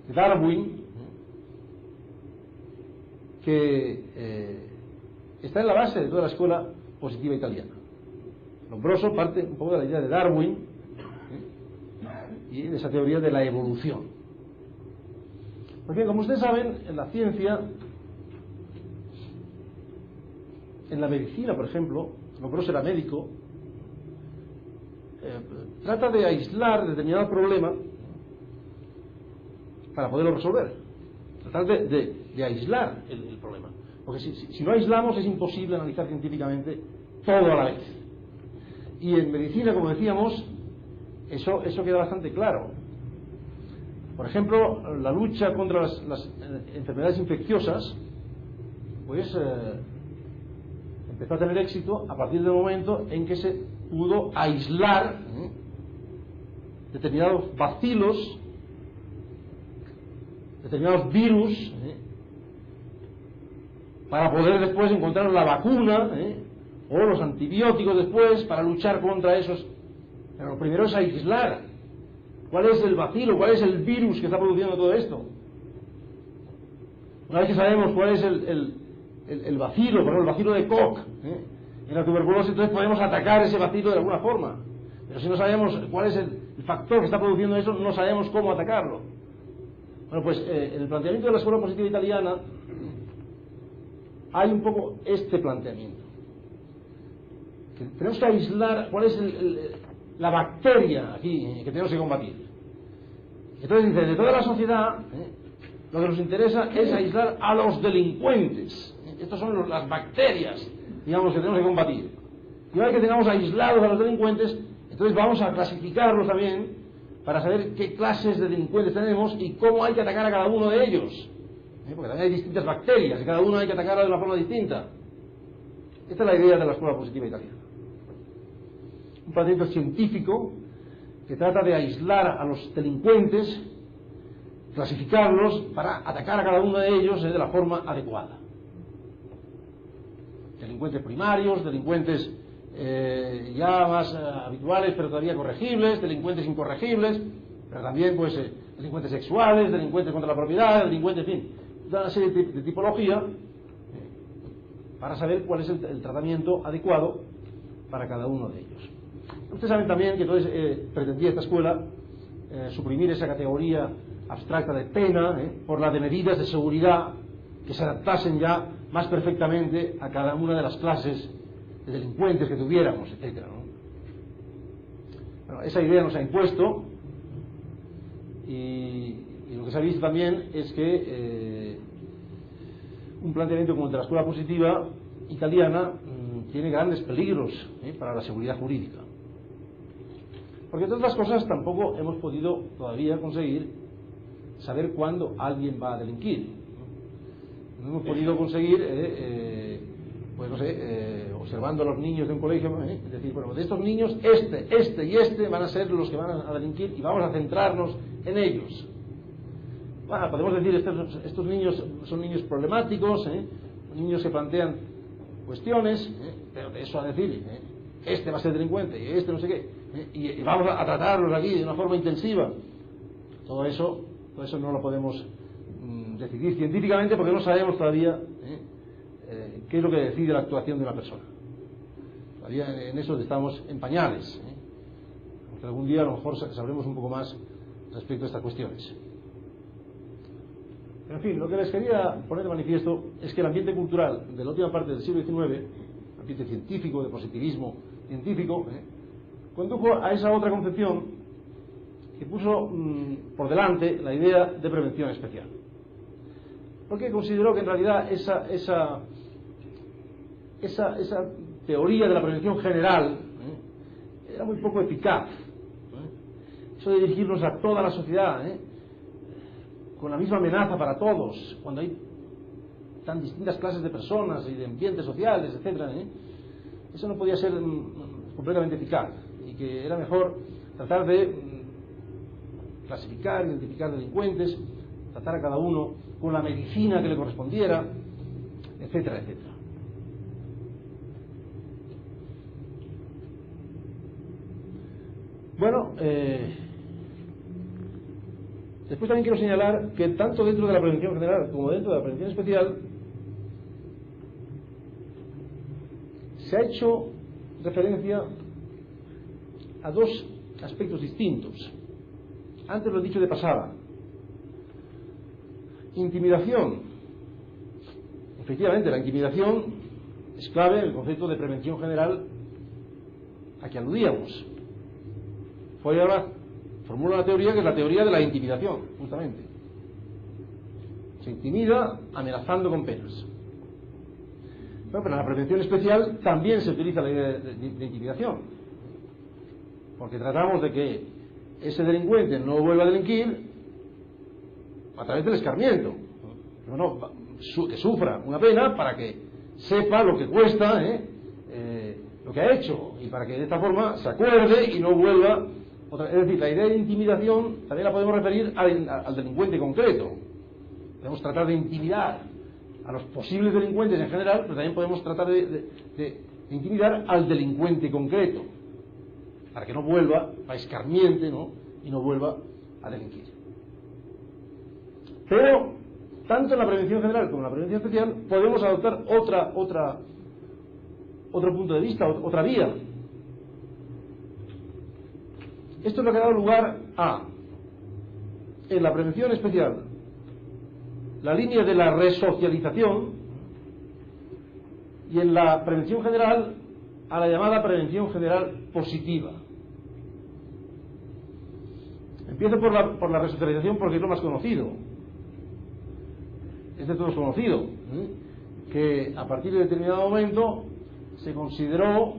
de Darwin, que está en la base de toda la escuela positiva italiana. Lombroso parte un poco de la idea de Darwin y de esa teoría de la evolución. Porque, como ustedes saben, en la ciencia, en la medicina, por ejemplo, Lombroso era médico, trata de aislar determinado problema para poderlo resolver. Tratar de aislar el problema. Porque si no aislamos es imposible analizar científicamente todo a la vez. Y en medicina, como decíamos, eso queda bastante claro. Por ejemplo, la lucha contra las enfermedades infecciosas, pues empezó a tener éxito a partir del momento en que se pudo aislar determinados bacilos, determinados virus, para poder después encontrar la vacuna o los antibióticos después para luchar contra esos. Pero lo primero es aislar cuál es el bacilo, cuál es el virus que está produciendo todo esto. Una vez que sabemos cuál es el bacilo, por ejemplo el bacilo de Koch en la tuberculosis, entonces podemos atacar ese bacilo de alguna forma. Pero si no sabemos cuál es el factor que está produciendo eso, no sabemos cómo atacarlo. Bueno, pues en el planteamiento de la escuela positiva italiana hay un poco este planteamiento. Que tenemos que aislar cuál es la bacteria aquí que tenemos que combatir. Entonces dice, de toda la sociedad, lo que nos interesa es aislar a los delincuentes. Estas son las bacterias, digamos, que tenemos que combatir. Y una vez que tengamos aislados a los delincuentes, entonces vamos a clasificarlos también para saber qué clases de delincuentes tenemos y cómo hay que atacar a cada uno de ellos. Porque también hay distintas bacterias y cada uno hay que atacarla de una forma distinta. Esta es la idea de la escuela positiva italiana. Un planteamiento científico que trata de aislar a los delincuentes, clasificarlos para atacar a cada uno de ellos de la forma adecuada. Delincuentes primarios, delincuentes ya más habituales pero todavía corregibles, delincuentes incorregibles, pero también pues delincuentes sexuales, delincuentes contra la propiedad, delincuentes, en fin, toda una serie de tipología para saber cuál es el tratamiento adecuado para cada uno de ellos. Ustedes saben también que entonces pretendía esta escuela suprimir esa categoría abstracta de pena por la de medidas de seguridad que se adaptasen ya más perfectamente a cada una de las clases de delincuentes que tuviéramos, etc. Bueno, esa idea nos ha impuesto y lo que se ha visto también es que un planteamiento como el de la escuela positiva italiana tiene grandes peligros para la seguridad jurídica. Porque entre otras cosas tampoco hemos podido todavía conseguir saber cuándo alguien va a delinquir. No hemos podido conseguir, pues no sé, observando a los niños de un colegio, decir, bueno, de estos niños, este y este van a ser los que van a delinquir y vamos a centrarnos en ellos. Bueno, podemos decir, estos niños son niños problemáticos, niños que plantean cuestiones, pero de eso a decir, este va a ser delincuente y este no sé qué, y vamos a tratarlos aquí de una forma intensiva. Todo eso no lo podemos decidir científicamente porque no sabemos todavía qué es lo que decide la actuación de una persona. Todavía en eso estamos en pañales. Aunque algún día a lo mejor sabremos un poco más respecto a estas cuestiones. Pero en fin, lo que les quería poner de manifiesto es que el ambiente cultural de la última parte del siglo XIX, ambiente científico, de positivismo científico, condujo a esa otra concepción que puso por delante la idea de prevención especial. Porque consideró que en realidad esa teoría de la prevención general era muy poco eficaz. Eso de dirigirnos a toda la sociedad con la misma amenaza para todos, cuando hay tan distintas clases de personas y de ambientes sociales, etc., eso no podía ser completamente eficaz. y que era mejor tratar de clasificar, identificar delincuentes, tratar a cada uno con la medicina que le correspondiera, etcétera, etcétera. Bueno, después también quiero señalar que tanto dentro de la prevención general como dentro de la prevención especial se ha hecho referencia a dos aspectos distintos. Antes lo he dicho de pasada. Intimidación. Efectivamente, la intimidación es clave en el concepto de prevención general a que aludíamos. Feuerbach formula una teoría que es la teoría de la intimidación, justamente. Se intimida amenazando con penas. Bueno, pero en la prevención especial también se utiliza la idea de intimidación, porque tratamos de que ese delincuente no vuelva a delinquir a través del escarmiento. Bueno, que sufra una pena para que sepa lo que cuesta lo que ha hecho, y para que de esta forma se acuerde y no vuelva otra. Es decir, la idea de intimidación también la podemos referir al delincuente concreto. Podemos tratar de intimidar a los posibles delincuentes en general, pero también podemos tratar de intimidar al delincuente concreto, para que no vuelva a escarmiente, ¿no? Y no vuelva a delinquir. Pero tanto en la prevención general como en la prevención especial podemos adoptar otro punto de vista, otra vía. Esto es lo que ha dado lugar a, en la prevención especial, la línea de la resocialización, y en la prevención general a la llamada prevención general positiva. Empiezo por la resocialización porque es lo más conocido. Es de todos conocido, que a partir de determinado momento se consideró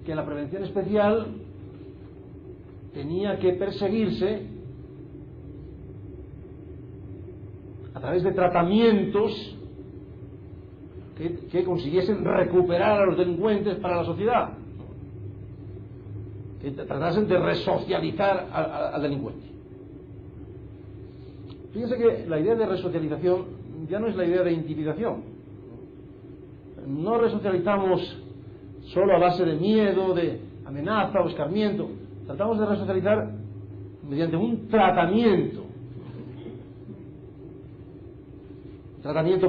que la prevención especial tenía que perseguirse a través de tratamientos que consiguiesen recuperar a los delincuentes para la sociedad, que tratasen de resocializar al delincuente. Fíjense que la idea de resocialización ya no es la idea de intimidación. No resocializamos solo a base de miedo, de amenaza o escarmiento. Tratamos de resocializar mediante un tratamiento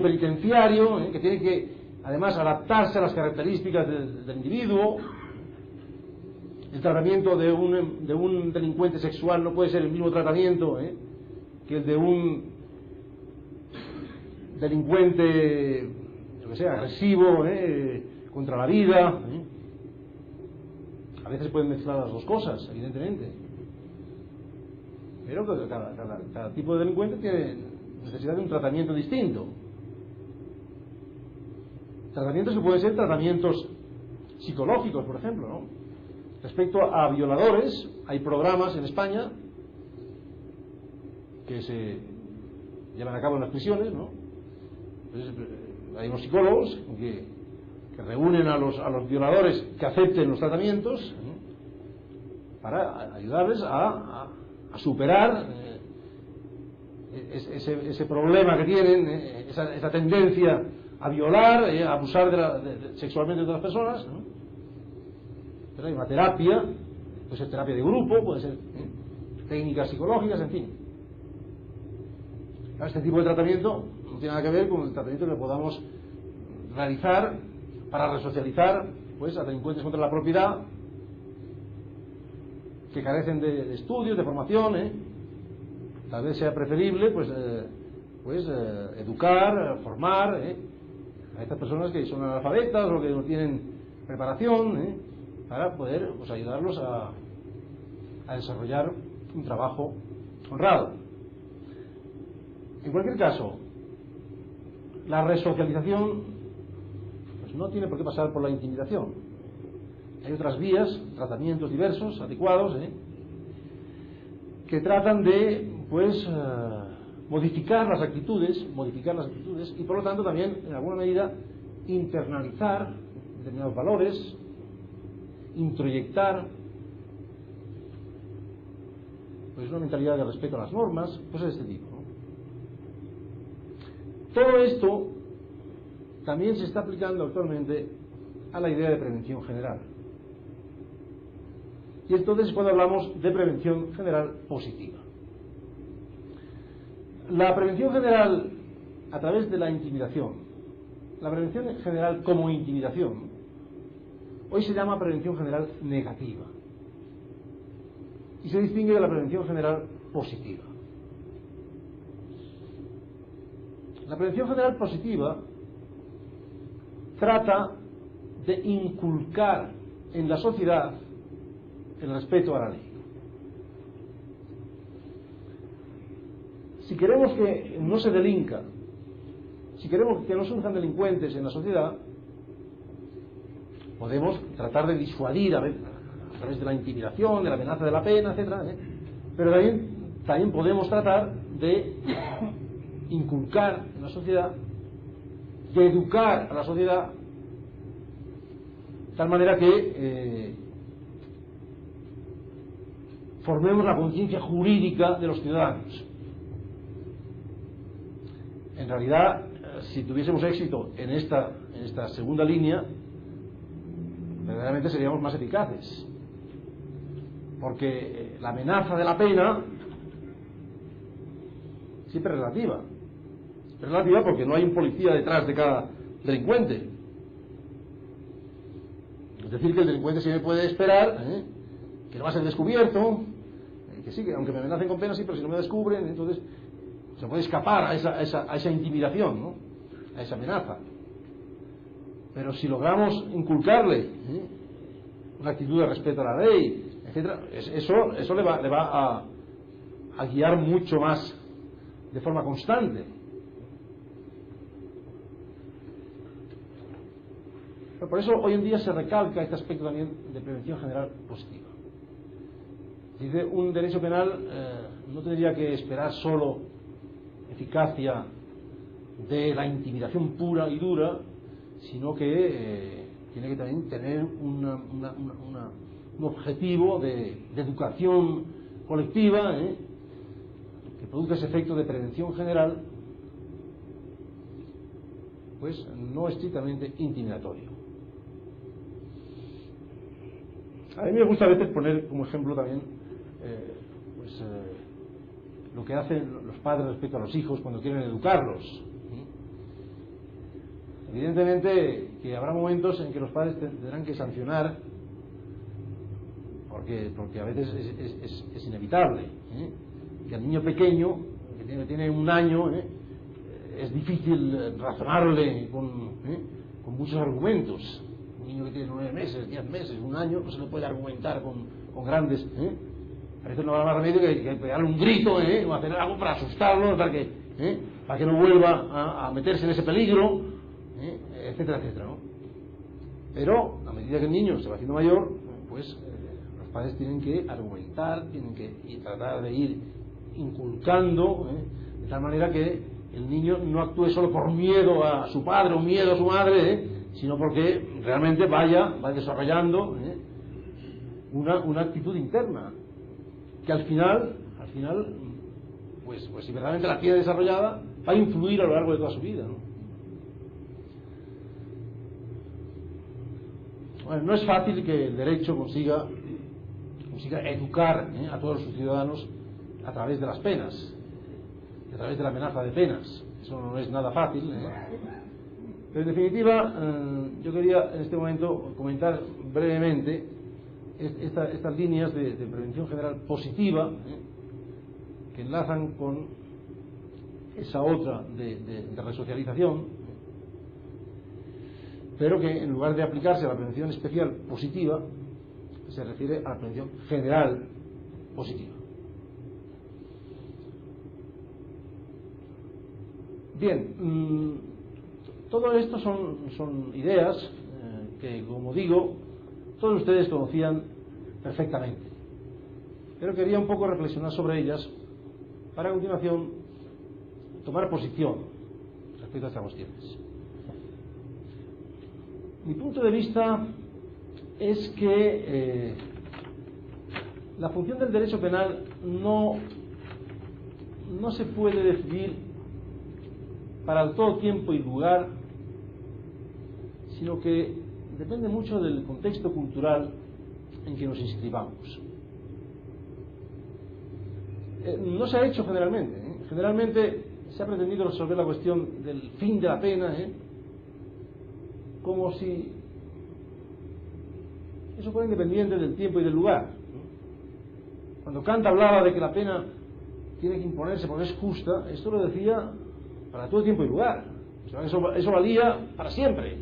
penitenciario, que tiene que además adaptarse a las características del individuo. El tratamiento de un delincuente sexual no puede ser el mismo tratamiento que el de un delincuente, yo que sé, agresivo, contra la vida. A veces se pueden mezclar las dos cosas, evidentemente. Pero cada tipo de delincuente tiene necesidad de un tratamiento distinto. Tratamientos que pueden ser tratamientos psicológicos, por ejemplo, ¿no? Respecto a violadores, hay programas en España que se llevan a cabo en las prisiones, ¿no? Entonces, hay unos psicólogos que reúnen a los violadores que acepten los tratamientos, para ayudarles a superar ese problema que tienen, esa tendencia a violar, a abusar sexualmente de otras personas, ¿no? Pero hay una terapia, puede ser terapia de grupo, puede ser técnicas psicológicas, en fin. Este tipo de tratamiento no tiene nada que ver con el tratamiento que podamos realizar para resocializar a delincuentes contra la propiedad que carecen de estudios, de formación. Tal vez sea preferible educar, formar a estas personas que son analfabetas o que no tienen preparación, para poder ayudarlos a desarrollar un trabajo honrado. En cualquier caso, la resocialización no tiene por qué pasar por la intimidación. Hay otras vías, tratamientos diversos, adecuados, que tratan de modificar las actitudes y por lo tanto también en alguna medida internalizar determinados valores, introyectar pues una mentalidad de respeto a las normas, cosas de este tipo, ¿no? Todo esto también se está aplicando actualmente a la idea de prevención general. Y entonces cuando hablamos de prevención general positiva. La prevención general a través de la intimidación, la prevención general como intimidación, hoy se llama prevención general negativa y se distingue de la prevención general positiva. La prevención general positiva trata de inculcar en la sociedad el respeto a la ley. Si queremos que no se delinca, si queremos que no surjan delincuentes en la sociedad, podemos tratar de disuadir a través de la intimidación, de la amenaza de la pena, etcétera, pero también podemos tratar de inculcar en la sociedad, de educar a la sociedad de tal manera que formemos la conciencia jurídica de los ciudadanos. En realidad, si tuviésemos éxito en esta segunda línea, verdaderamente seríamos más eficaces, porque la amenaza de la pena siempre es relativa. Es relativa porque no hay un policía detrás de cada delincuente. Es decir, que el delincuente siempre puede esperar que no va a ser descubierto, que sí, que aunque me amenacen con pena, sí, pero si no me descubren, entonces se puede escapar a esa intimidación, ¿no? A esa amenaza. Pero si logramos inculcarle una actitud de respeto a la ley, etcétera, eso le va a guiar mucho más de forma constante. Pero por eso hoy en día se recalca este aspecto también de prevención general positiva. Dice, un derecho penal no tendría que esperar solo eficacia de la intimidación pura y dura, sino que tiene que también tener un objetivo de educación colectiva, que produzca ese efecto de prevención general, pues no estrictamente intimidatorio. A mí me gusta a veces poner como ejemplo también lo que hacen los padres respecto a los hijos cuando quieren educarlos. Evidentemente que habrá momentos en que los padres tendrán que sancionar, porque a veces es inevitable, que al niño pequeño, que tiene 1 año, es difícil razonarle con muchos argumentos. Un niño que tiene 9 meses, 10 meses, 1 año, no se le puede argumentar con grandes... A veces no habrá más remedio que pegarle un grito, o hacer algo para asustarlo, para que no vuelva a meterse en ese peligro, etcétera, etcétera, ¿no? Pero a medida que el niño se va haciendo mayor, pues los padres tienen que argumentar, tienen que tratar de ir inculcando, de tal manera que el niño no actúe solo por miedo a su padre o miedo a su madre, sino porque realmente va desarrollando una actitud interna que al final pues si verdaderamente la tiene desarrollada, va a influir a lo largo de toda su vida, ¿no? Bueno, no es fácil que el derecho consiga educar a todos sus ciudadanos a través de las penas, a través de la amenaza de penas. Eso no es nada fácil, Pero en definitiva, yo quería en este momento comentar brevemente estas líneas de prevención general positiva, que enlazan con esa otra de resocialización, pero que en lugar de aplicarse a la prevención especial positiva, se refiere a la prevención general positiva. Bien, todo esto son ideas que, como digo, todos ustedes conocían perfectamente, pero quería un poco reflexionar sobre ellas para a continuación tomar posición respecto a estas cuestiones. Mi punto de vista es que la función del derecho penal no se puede decidir para todo tiempo y lugar, sino que depende mucho del contexto cultural en que nos inscribamos. No se ha hecho generalmente. Generalmente se ha pretendido resolver la cuestión del fin de la pena, como si eso fuera independiente del tiempo y del lugar. Cuando Kant hablaba de que la pena tiene que imponerse porque es justa, esto lo decía para todo tiempo y lugar. O sea, eso valía para siempre.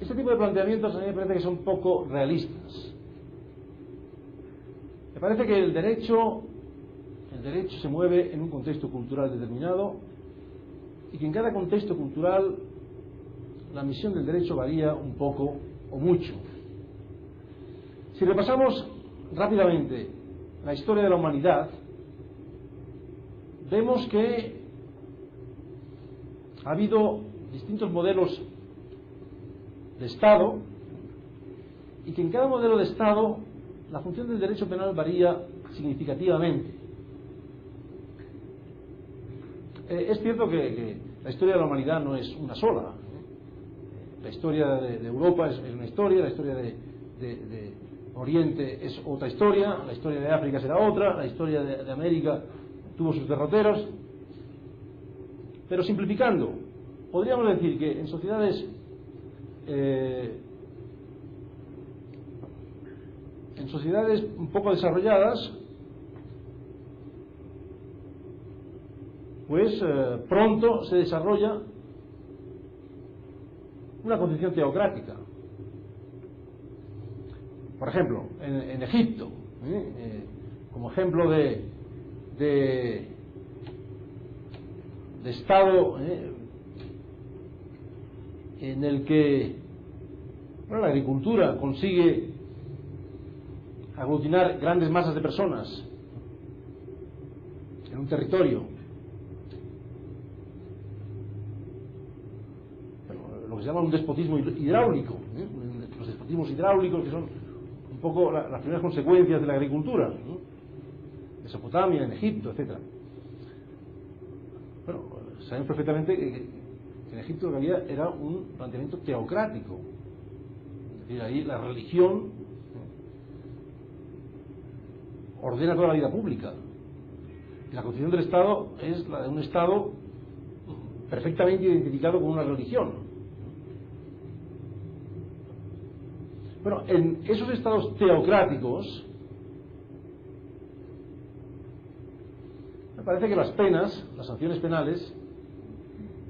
Este tipo de planteamientos a mí me parece que son poco realistas. Me parece que el derecho se mueve en un contexto cultural determinado y que en cada contexto cultural la misión del derecho varía un poco o mucho. Si repasamos rápidamente la historia de la humanidad, vemos que ha habido distintos modelos de Estado y que en cada modelo de Estado la función del derecho penal varía significativamente. Es cierto que la historia de la humanidad no es una sola. La historia de Europa es una historia, la historia de Oriente es otra historia, la historia de África será otra, la historia de América tuvo sus derroteros. Pero simplificando, podríamos decir que en sociedades un poco desarrolladas, pues pronto se desarrolla una concepción teocrática. Por ejemplo, en Egipto, como ejemplo de Estado en el que la agricultura consigue aglutinar grandes masas de personas en un territorio, lo que se llama un despotismo hidráulico, los despotismos hidráulicos, que son un poco las primeras consecuencias de la agricultura, en Mesopotamia, en Egipto, etc. Bueno, sabemos perfectamente que en Egipto lo que había era un planteamiento teocrático, es decir, ahí la religión ordena toda la vida pública. Y la concepción del Estado es la de un Estado perfectamente identificado con una religión. Bueno, en esos estados teocráticos me parece que las penas, las sanciones penales,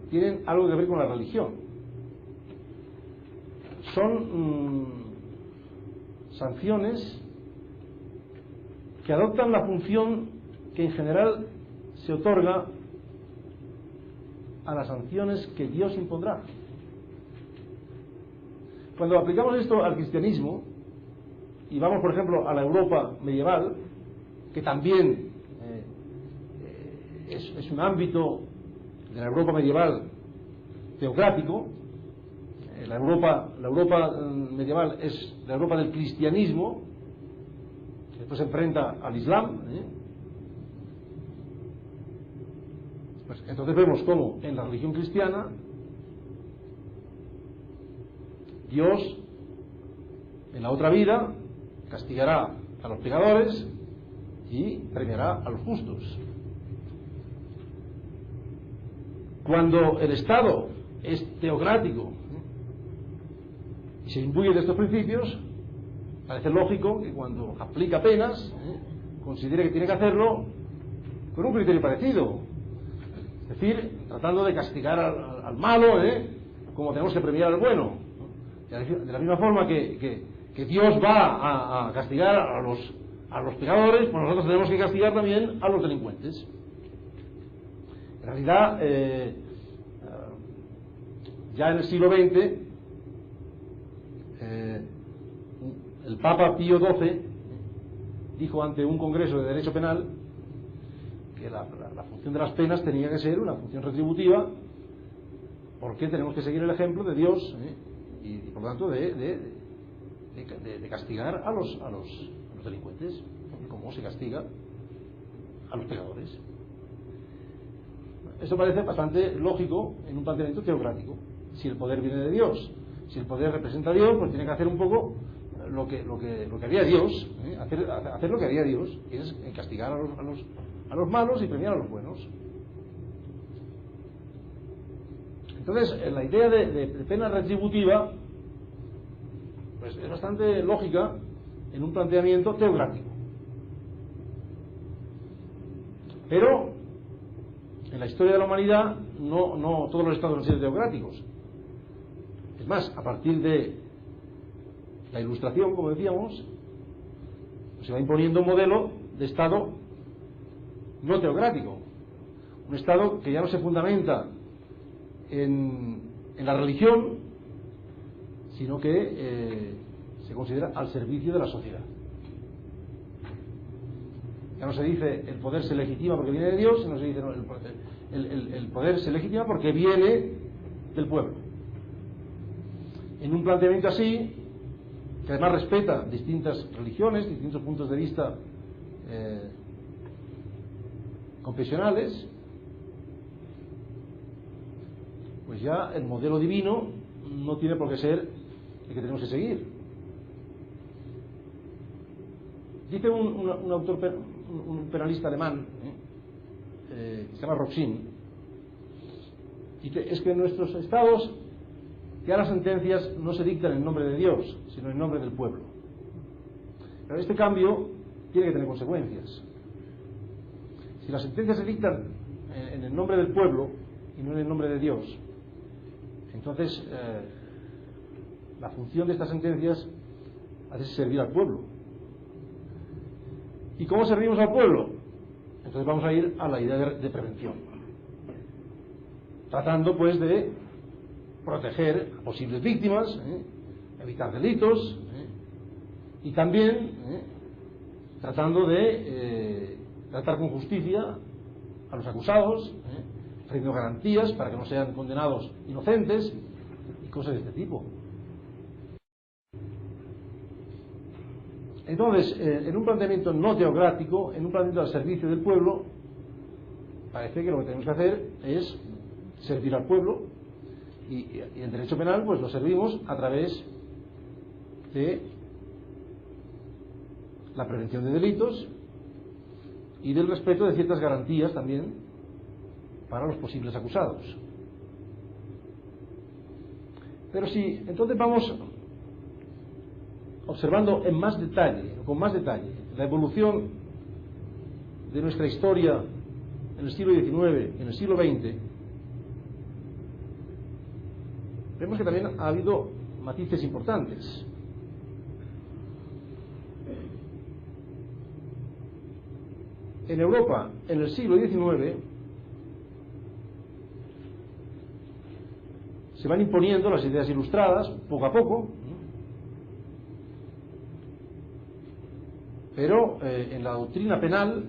tienen algo que ver con la religión. Son sanciones que adoptan la función que en general se otorga a las sanciones que Dios impondrá. Cuando aplicamos esto al cristianismo y vamos, por ejemplo, a la Europa medieval, que también es un ámbito de la Europa medieval teocrático, la Europa medieval es la Europa del cristianismo, que después se enfrenta al Islam. Pues entonces vemos cómo en la religión cristiana Dios en la otra vida castigará a los pecadores y premiará a los justos. Cuando el Estado es teocrático y se imbuye de estos principios, parece lógico que cuando aplica penas considere que tiene que hacerlo con un criterio parecido, es decir, tratando de castigar al malo como tenemos que premiar al bueno. De la misma forma que Dios va a castigar a los pecadores, pues nosotros tenemos que castigar también a los delincuentes. En realidad, ya en el siglo XX, el Papa Pío XII dijo ante un congreso de derecho penal que la función de las penas tenía que ser una función retributiva, porque tenemos que seguir el ejemplo de Dios y por lo tanto de castigar a los delincuentes. cómo se castiga a los pecadores. Esto parece bastante lógico en un planteamiento teocrático. Si el poder viene de Dios, si el poder representa a Dios, pues tiene que hacer un poco lo que haría Dios, hacer lo que haría Dios, que es castigar a los malos y premiar a los buenos. Entonces, la idea de pena retributiva pues es bastante lógica en un planteamiento teocrático. Pero en la historia de la humanidad no todos los estados han sido teocráticos. Es más, a partir de la Ilustración, como decíamos, pues se va imponiendo un modelo de estado no teocrático, un estado que ya no se fundamenta en la religión, sino que se considera al servicio de la sociedad. Ya no se dice el poder se legitima porque viene de Dios, sino se dice no, el poder se legitima porque viene del pueblo. En un planteamiento así, que además respeta distintas religiones, distintos puntos de vista confesionales, pues ya el modelo divino no tiene por qué ser el que tenemos que seguir. Dice un autor, un penalista alemán, que se llama Roxin, dice, es que en nuestros estados ya las sentencias no se dictan en nombre de Dios, sino en nombre del pueblo. Pero este cambio tiene que tener consecuencias. Si las sentencias se dictan en el nombre del pueblo y no en el nombre de Dios, entonces la función de estas sentencias es servir al pueblo. ¿Y cómo servimos al pueblo? Entonces vamos a ir a la idea de prevención, tratando pues de proteger a posibles víctimas, evitar delitos, y también tratando de tratar con justicia a los acusados, ofreciendo garantías para que no sean condenados inocentes y cosas de este tipo. Entonces, en un planteamiento no teocrático, en un planteamiento al servicio del pueblo, parece que lo que tenemos que hacer es servir al pueblo, y el derecho penal pues lo servimos a través de la prevención de delitos y del respeto de ciertas garantías también para los posibles acusados. Pero si entonces vamos observando en más detalle, con más detalle, la evolución de nuestra historia en el siglo XIX, en el siglo XX, vemos que también ha habido matices importantes. En Europa, en el siglo XIX, se van imponiendo las ideas ilustradas poco a poco, pero en la doctrina penal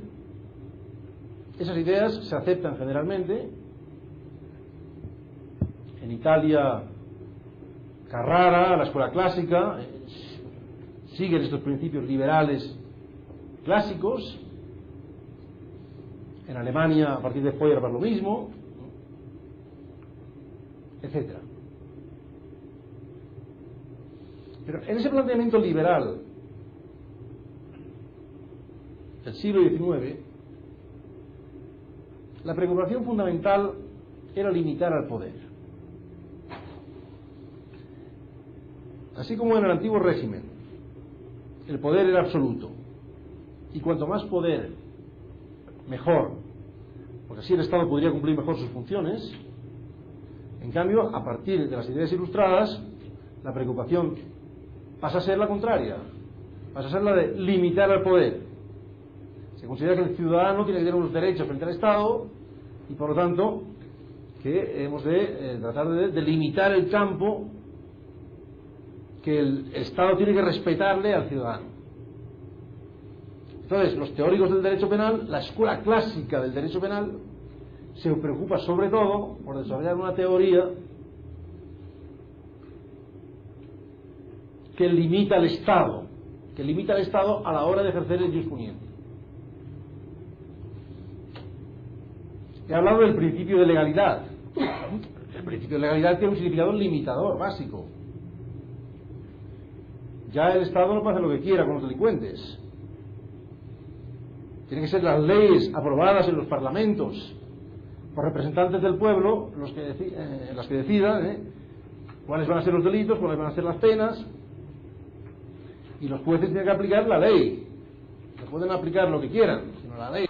esas ideas se aceptan generalmente. En Italia, Carrara, la escuela clásica, siguen estos principios liberales clásicos. En Alemania, a partir de Feuerbach, lo mismo, etc. Pero en ese planteamiento liberal del siglo XIX, la preocupación fundamental era limitar al poder. Así como en el antiguo régimen el poder era absoluto, y cuanto más poder mejor, porque así el Estado podría cumplir mejor sus funciones. En cambio, a partir de las ideas ilustradas, la preocupación pasa a ser la contraria, pasa a ser la de limitar al poder. Se considera que el ciudadano tiene que tener unos derechos frente al Estado, y por lo tanto que hemos de tratar de limitar el campo que el Estado tiene que respetarle al ciudadano. Entonces, los teóricos del derecho penal, la escuela clásica del derecho penal, se preocupa sobre todo por desarrollar una teoría que limita al Estado a la hora de ejercer el ius puniente. Usted ha hablado del principio de legalidad. El principio de legalidad tiene un significado limitador, básico. Ya el Estado no puede hacer lo que quiera con los delincuentes. Tienen que ser las leyes aprobadas en los parlamentos por representantes del pueblo las que decidan cuáles van a ser los delitos, cuáles van a ser las penas, y los jueces tienen que aplicar la ley. No pueden aplicar lo que quieran, sino la ley.